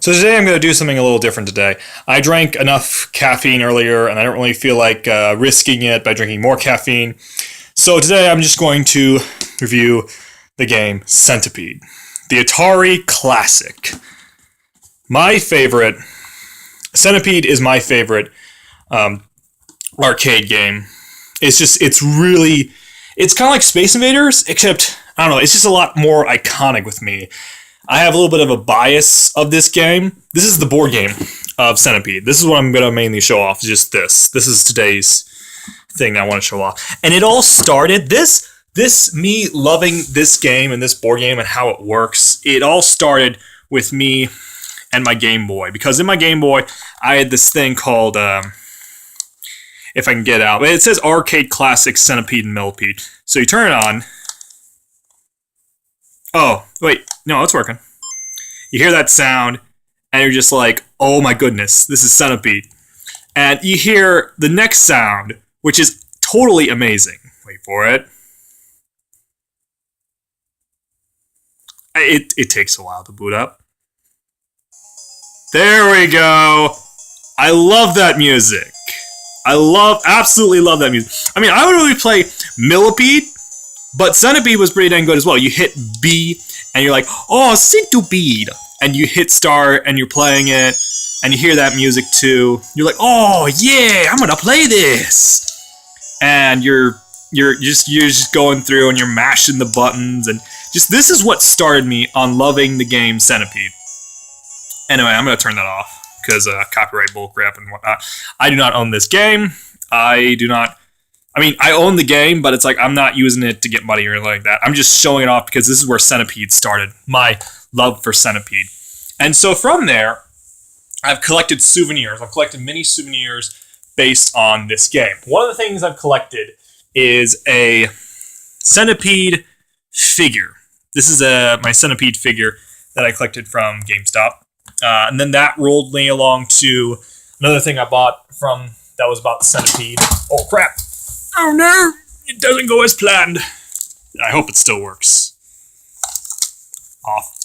So today I'm going to do something a little different today. I drank enough caffeine earlier, and I don't really feel like risking it by drinking more caffeine. So today I'm just going to review the game Centipede, the Atari classic. My favorite, Centipede is my favorite arcade game. It's kind of like Space Invaders, except, I don't know, it's just a lot more iconic with me. I have a little bit of a bias of this game. This is the board game of Centipede. This is what I'm going to mainly show off, just this. This is today's thing I want to show off. And it all started, me loving this game and this board game and how it works, it all started with me and my Game Boy. Because in my Game Boy, I had this thing called, if I can get out, it says Arcade Classic Centipede and Millipede. So you turn it on. Oh, wait, no, it's working. You hear that sound, and you're just like, oh my goodness, this is Centipede. And you hear the next sound, which is totally amazing. Wait for it. It takes a while to boot up. There we go. I love that music. Absolutely love that music. I mean, I would really play Millipede, but Centipede was pretty dang good as well. You hit B, and you're like, oh, Centipede. And you hit start, and you're playing it, and you hear that music too. You're like, oh, yeah, I'm gonna play this. And you're just going through, and you're mashing the buttons, and this is what started me on loving the game Centipede. Anyway, I'm gonna turn that off, because copyright bullcrap and whatnot. I do not own this game. I own the game, but it's like I'm not using it to get money or anything like that. I'm just showing it off because this is where Centipede started, my love for Centipede. And so from there, I've collected souvenirs. I've collected many souvenirs based on this game. One of the things I've collected is a Centipede figure. This is my Centipede figure that I collected from GameStop. And then that rolled me along to another thing I bought from that was about the Centipede. Oh, crap. Oh no, it doesn't go as planned. I hope it still works. Off.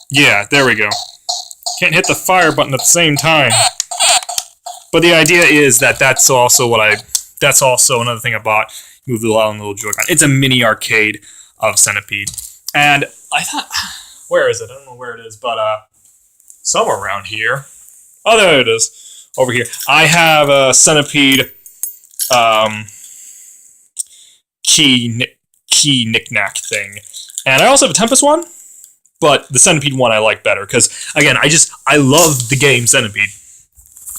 Yeah, there we go. Can't hit the fire button at the same time. But the idea is that's also another thing I bought. Move the little Joy-Con. It's a mini arcade of Centipede. And I thought, where is it? I don't know where it is, but somewhere around here. Oh, there it is. Over here, I have a Centipede key knick-knack thing. And I also have a Tempest one, but the Centipede one I like better, because, again, I love the game Centipede.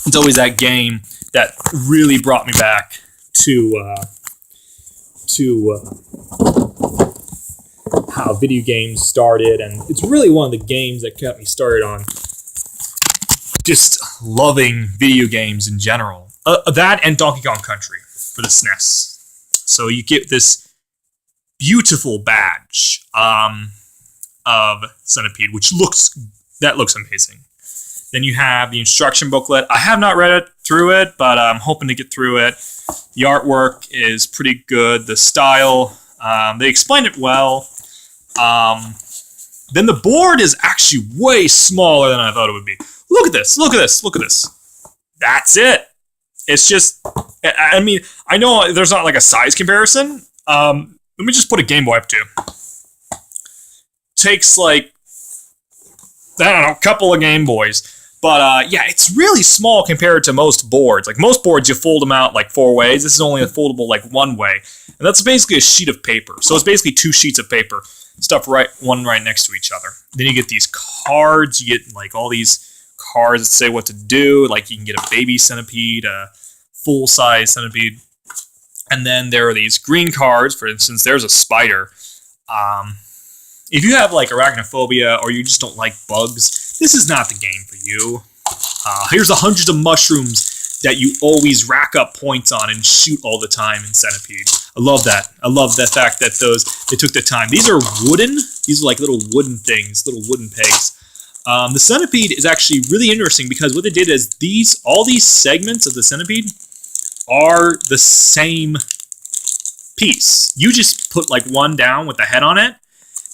It's always that game that really brought me back to how video games started, and it's really one of the games that got me started on just loving video games in general. That and Donkey Kong Country for the SNES. So you get this beautiful badge of Centipede, which looks amazing. Then you have the instruction booklet. I have not read through it, but I'm hoping to get through it. The artwork is pretty good. The style, they explained it well. Then the board is actually way smaller than I thought it would be. Look at this, look at this, look at this. That's it. It's just, I mean, I know there's not like a size comparison. Let me just put a Game Boy up to. Takes like, I don't know, a couple of Game Boys. But yeah, it's really small compared to most boards. Like most boards, you fold them out like 4 ways. This is only a foldable like 1 way. And that's basically a sheet of paper. So it's basically 2 sheets of paper stuffed one right next to each other. Then you get these cards. You get like all these cards that say what to do. Like you can get a baby centipede, a full-size centipede. And then there are these green cards. For instance, there's a spider. If you have like arachnophobia or you just don't like bugs, this is not the game for you. Here's the hundreds of mushrooms that you always rack up points on and shoot all the time in Centipede. I love that. I love the fact that they took the time. These are wooden. These are like little wooden things, little wooden pegs. The Centipede is actually really interesting because what they did is all these segments of the Centipede are the same piece. You just put like one down with the head on it,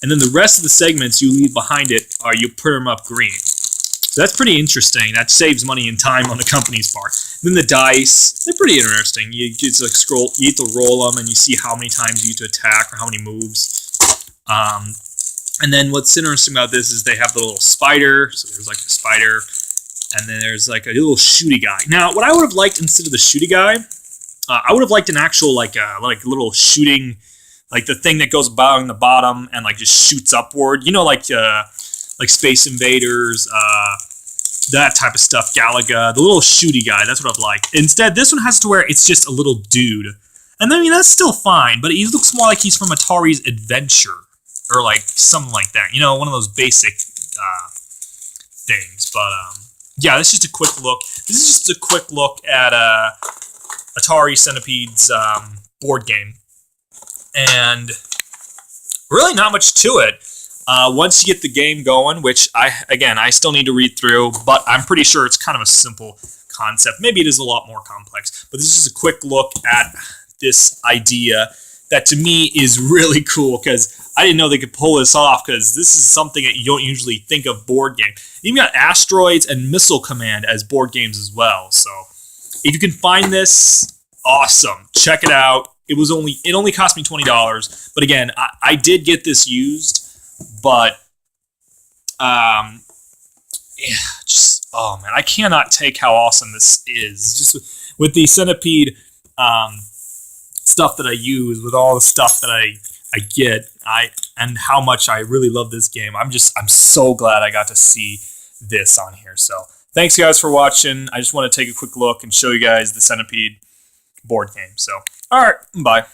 and then the rest of the segments you leave behind it are you put them up green. So that's pretty interesting. That saves money and time on the company's part. Then the dice, they're pretty interesting. You just like scroll, you get to roll them, and you see how many times you get to attack or how many moves. And then what's interesting about this is they have the little spider. So there's like a spider, and then there's like a little shooty guy. Now, what I would have liked instead of the shooty guy, I would have liked an actual like little shooting, like the thing that goes about in the bottom and like just shoots upward. You know, like Space Invaders, that type of stuff. Galaga, the little shooty guy. That's what I've liked. Instead, this one has to where it's just a little dude, and I mean that's still fine, but he looks more like he's from Atari's Adventure or like something like that. You know, one of those basic things. But yeah, this is just a quick look. This is just a quick look at Atari Centipede's board game, and really not much to it. Once you get the game going, which I still need to read through, but I'm pretty sure it's kind of a simple concept. Maybe it is a lot more complex, but this is a quick look at this idea that to me is really cool, because I didn't know they could pull this off, because this is something that you don't usually think of board game. You even got Asteroids and Missile Command as board games as well. So if you can find this, awesome. Check it out. It only cost me $20, but again, I did get this used, but yeah, just oh man, I cannot take how awesome this is. Just with the Centipede stuff that I use, with all the stuff that I get, and how much I really love this game. I'm so glad I got to see this on here. So thanks guys for watching. I just want to take a quick look and show you guys the Centipede board game. So all right, bye.